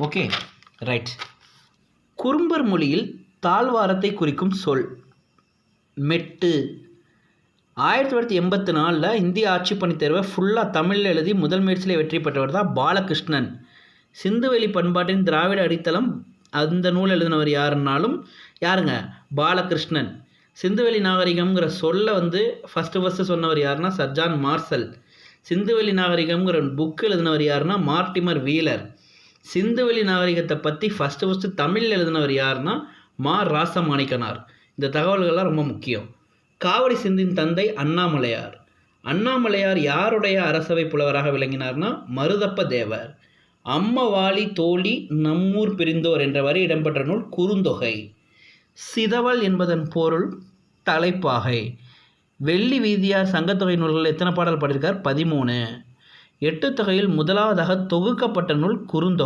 Okay, right. Kurumbar மொழியில் தாழ்வாரத்தை குறிக்கும் சொல் மெட்டு. 1984 இந்திய ஆட்சிப்பணி தேர்வை ஃபுல்லாக தமிழில் எழுதி முதல் முயற்சியில் வெற்றி பெற்றவர் தான் பாலகிருஷ்ணன். சிந்துவெளி பண்பாட்டின் திராவிட அடித்தளம் அந்த நூல் எழுதினவர் யாருன்னாலும் யாருங்க, பாலகிருஷ்ணன். சிந்துவெளி நாகரிகம்ங்கிற சொல்ல ஃபஸ்ட்டு சொன்னவர் யாருன்னா சர் ஜான் மார்ஷல். சிந்துவெளி நாகரிகம்ங்கிற புக் எழுதினவர் யாருன்னா மார்டிமர் வீலர். சிந்துவெளி நாகரிகத்தை பற்றி ஃபஸ்ட்டு தமிழில் எழுதினவர் யாருன்னா மா ராசமாணிக்கனார். இந்த தகவல்கள்லாம் ரொம்ப முக்கியம். காவடி சிந்தின் தந்தை அண்ணாமலையார். அண்ணாமலையார் யாருடைய அரசவை புலவராக விளங்கினார்னா மருதப்ப தேவர். அம்மவாளி தோழி நம்மூர் பிரிந்தோர் என்ற வரி இடம்பெற்ற நூல் குறுந்தொகை. சிதவல் என்பதன் பொருள் தலைப்பாகை. வெள்ளி வீதியார் சங்கத்தொகை நூல்கள் எத்தனை பாடல் பாடியிருக்கார்? 13. எட்டுத்தொகையில் முதலாவதாக தொகுக்கப்பட்ட நூல் குறுந்தொகை.